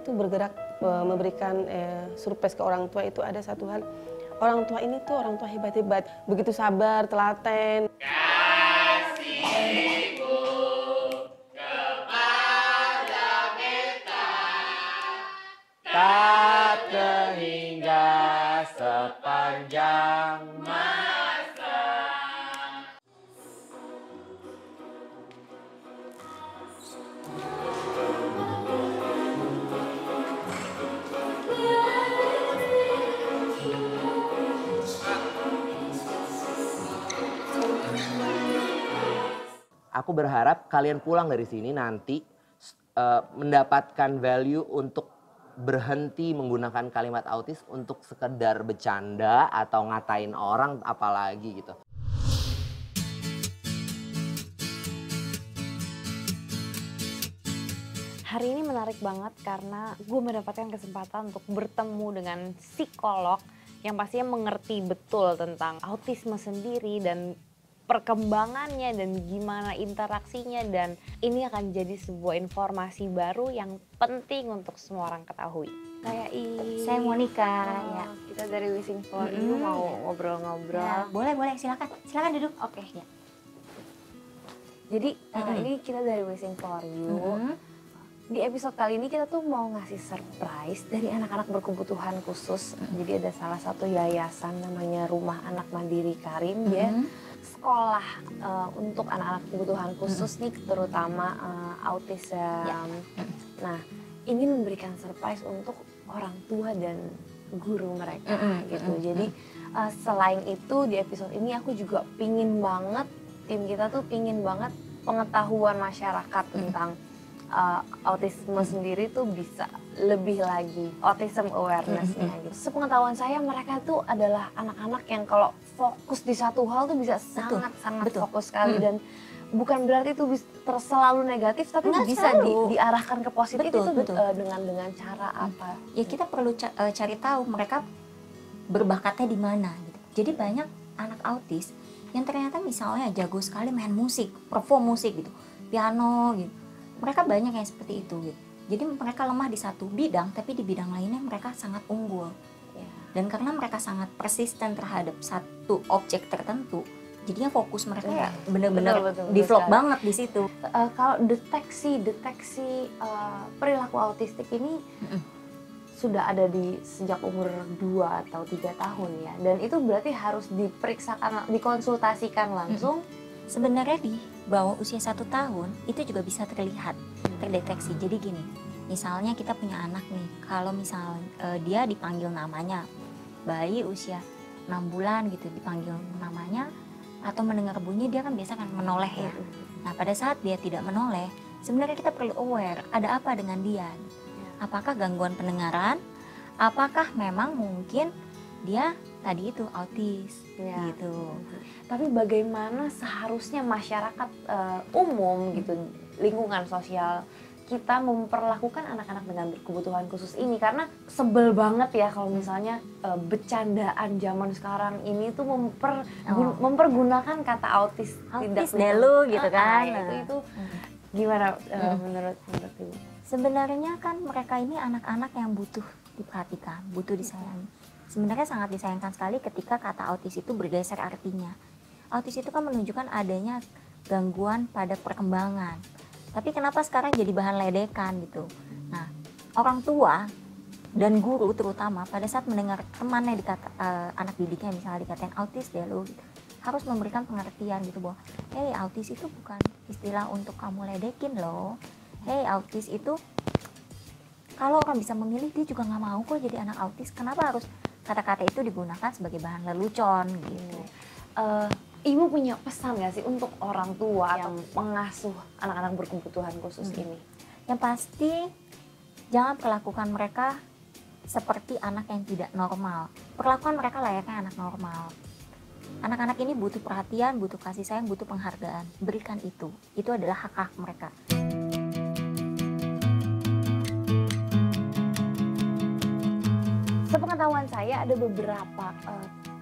itu bergerak memberikan surprise ke orang tua itu ada satu hal. Orang tua ini tuh orang tua hebat-hebat, begitu sabar, telaten. Kasihku kepada beta tak terhingga sepanjang masa. Aku berharap kalian pulang dari sini nanti mendapatkan value untuk berhenti menggunakan kalimat autis untuk sekedar bercanda atau ngatain orang apalagi gitu. Hari ini menarik banget karena gue mendapatkan kesempatan untuk bertemu dengan psikolog yang pastinya mengerti betul tentang autisme sendiri dan perkembangannya dan gimana interaksinya, dan ini akan jadi sebuah informasi baru yang penting untuk semua orang ketahui. Saya Monica, ya. Kita dari Wishing for You mau ngobrol-ngobrol. Ya, boleh, silakan duduk. Oke. Ya. Jadi ini kita dari Wishing for You. Di episode kali ini kita tuh mau ngasih surprise dari anak-anak berkebutuhan khusus. Jadi ada salah satu yayasan namanya Rumah Anak Mandiri Karim, ya. Sekolah untuk anak-anak kebutuhan khusus nih, terutama autism. Nah, ingin memberikan surprise untuk orang tua dan guru mereka gitu. Jadi selain itu di episode ini aku juga pingin banget, tim kita tuh pingin banget pengetahuan masyarakat tentang autisme sendiri tuh bisa lebih lagi, autism awareness-nya gitu. Sepengetahuan saya mereka tuh adalah anak-anak yang kalau fokus di satu hal tuh bisa sangat-sangat fokus sekali, dan bukan berarti itu selalu negatif, tapi bisa diarahkan ke positif. Betul. Dengan cara apa? Ya kita perlu cari tahu mereka berbakatnya di mana gitu. Jadi banyak anak autis yang ternyata misalnya jago sekali main musik, perform musik gitu, piano gitu. Mereka banyak yang seperti itu gitu. Jadi mereka lemah di satu bidang, tapi di bidang lainnya mereka sangat unggul. Dan karena mereka sangat persisten terhadap satu objek tertentu, jadinya fokus mereka ya benar-benar develop banget di situ. Kalau deteksi perilaku autistik ini sudah ada sejak umur 2 atau 3 tahun ya. Dan itu berarti harus diperiksakan, dikonsultasikan langsung. Sebenarnya di bawah usia 1 tahun itu juga bisa terlihat, terdeteksi. Jadi gini, misalnya kita punya anak nih, kalau misalnya dia dipanggil namanya, bayi usia 6 bulan gitu dipanggil namanya atau mendengar bunyi, dia kan biasa kan menoleh ya. Nah pada saat dia tidak menoleh, sebenarnya kita perlu aware ada apa dengan dia. Apakah gangguan pendengaran, apakah memang mungkin dia tadi itu autis gitu. Tapi bagaimana seharusnya masyarakat umum gitu, lingkungan sosial kita memperlakukan anak-anak dengan kebutuhan khusus ini? Karena sebel banget ya kalau misalnya bercandaan zaman sekarang ini tuh mempergunakan kata autis delu gitu kan. Itu gimana menurut Ibu? Sebenarnya kan mereka ini anak-anak yang butuh diperhatikan, butuh disayangi. Sebenarnya sangat disayangkan sekali ketika kata autis itu bergeser artinya. Autis itu kan menunjukkan adanya gangguan pada perkembangan. Tapi kenapa sekarang jadi bahan ledekan gitu? Nah, orang tua dan guru terutama pada saat mendengar temannya anak didiknya misalnya dikatain autis deh lu, gitu, harus memberikan pengertian gitu bahwa, hey autis itu bukan istilah untuk kamu ledekin loh. Hey autis itu kalau orang bisa memilih, dia juga nggak mau kok jadi anak autis. Kenapa harus kata-kata itu digunakan sebagai bahan lelucon gitu? Ibu punya pesan nggak sih untuk orang tua yang mengasuh anak-anak berkebutuhan khusus ini? Yang pasti jangan perlakukan mereka seperti anak yang tidak normal. Perlakukan mereka layaknya anak normal. Anak-anak ini butuh perhatian, butuh kasih sayang, butuh penghargaan. Berikan itu. Itu adalah hak-hak mereka. Sepengetahuan saya ada beberapa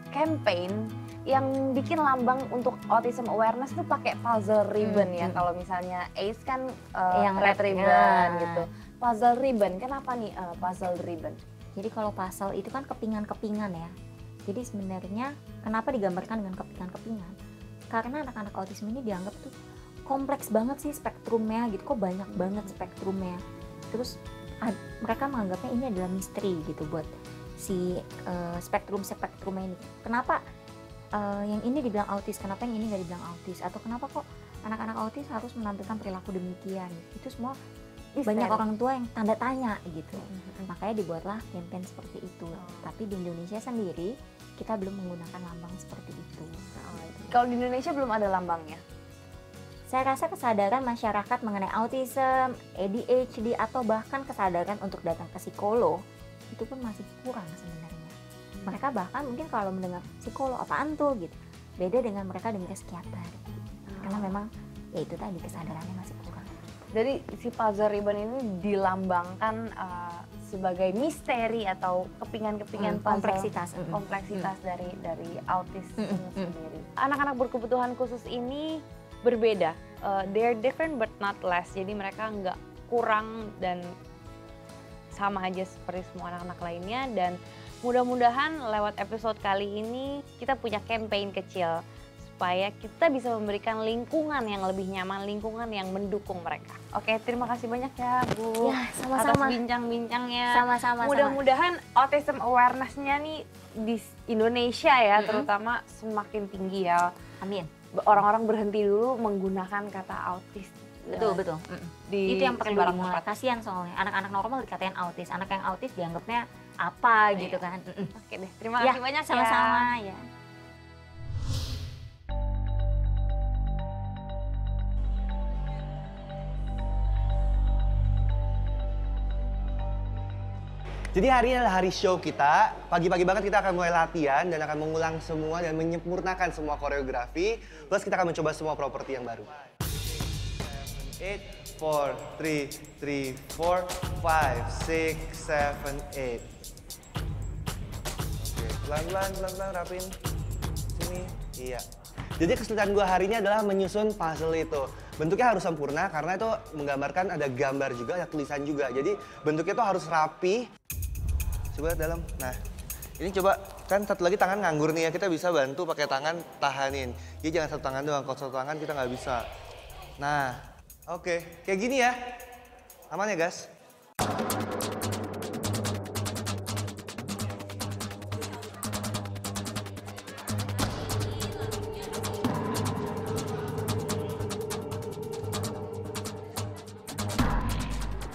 campaign yang bikin lambang untuk autism awareness itu pakai puzzle ribbon ya. Kalau misalnya ACE kan yang red ribbon gitu. puzzle ribbon. Kenapa nih puzzle ribbon? Jadi kalau puzzle itu kan kepingan-kepingan ya. Jadi sebenarnya kenapa digambarkan dengan kepingan-kepingan? Karena anak-anak autisme ini dianggap tuh kompleks banget sih spektrumnya gitu, kok banyak banget spektrumnya. Terus mereka menganggapnya ini adalah misteri gitu buat si spektrum-spektrumnya ini. Kenapa yang ini dibilang autis, kenapa yang ini nggak dibilang autis? Atau kenapa kok anak-anak autis harus menampilkan perilaku demikian? Itu semua banyak orang tua yang tanda tanya gitu. Makanya dibuatlah campaign seperti itu. Tapi di Indonesia sendiri kita belum menggunakan lambang seperti itu. Kalau di Indonesia belum ada lambangnya. Saya rasa kesadaran masyarakat mengenai autism, ADHD, atau bahkan kesadaran untuk datang ke psikolog itu pun masih kurang sebenarnya. Mereka bahkan mungkin kalau mendengar psikolog apaan tuh gitu, beda dengan mereka dengar psikiater. Karena memang ya itu tadi kesadarannya masih kurang. Jadi si puzzle ribbon ini dilambangkan sebagai misteri atau kepingan-kepingan kompleksitas dari autis sendiri. Anak-anak berkebutuhan khusus ini berbeda, they're different but not less. Jadi mereka nggak kurang dan sama aja seperti semua anak-anak lainnya. Dan mudah-mudahan lewat episode kali ini kita punya campaign kecil supaya kita bisa memberikan lingkungan yang lebih nyaman, lingkungan yang mendukung mereka. Oke, terima kasih banyak ya Bu Ya, sama-sama. atas bincang-bincangnya. Sama-sama. Mudah-mudahan autism awareness-nya nih di Indonesia ya terutama semakin tinggi ya. Amin. Orang-orang berhenti dulu menggunakan kata autis. Betul. Di Itu yang perlu sembarang dimulai. tempat. Kasihan soalnya anak-anak normal dikatain autis, anak yang autis dianggapnya apa gitu kan. Oke deh, terima Ya, kasih banyak sama-sama ya. Jadi hari ini adalah hari show kita. Pagi-pagi banget kita akan mulai latihan dan akan mengulang semua dan menyempurnakan semua koreografi. Plus kita akan mencoba semua properti yang baru. 8, 4, 3, 4, 5, 6, 7, 8. Oke, pelan-pelan rapin. Sini, iya. Jadi kesulitan gue hari ini adalah menyusun puzzle itu. Bentuknya harus sempurna karena itu menggambarkan ada gambar juga, ada tulisan juga. Jadi bentuknya itu harus rapi. Coba dalam. Nah, ini coba kan satu lagi tangan nganggur nih ya, kita bisa bantu pakai tangan tahanin. Jadi jangan satu tangan doang, kalau satu tangan kita nggak bisa. Nah, oke, kayak gini ya. Aman ya guys?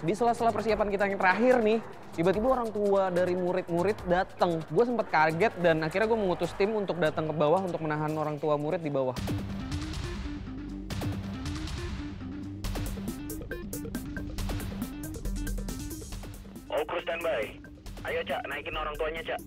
Di sela-sela persiapan kita yang terakhir nih, tiba-tiba orang tua dari murid-murid datang. Gue sempat kaget dan akhirnya gue mengutus tim untuk datang ke bawah untuk menahan orang tua murid di bawah. All crew standby. Ayo Cak, naikin orang tuanya Cak.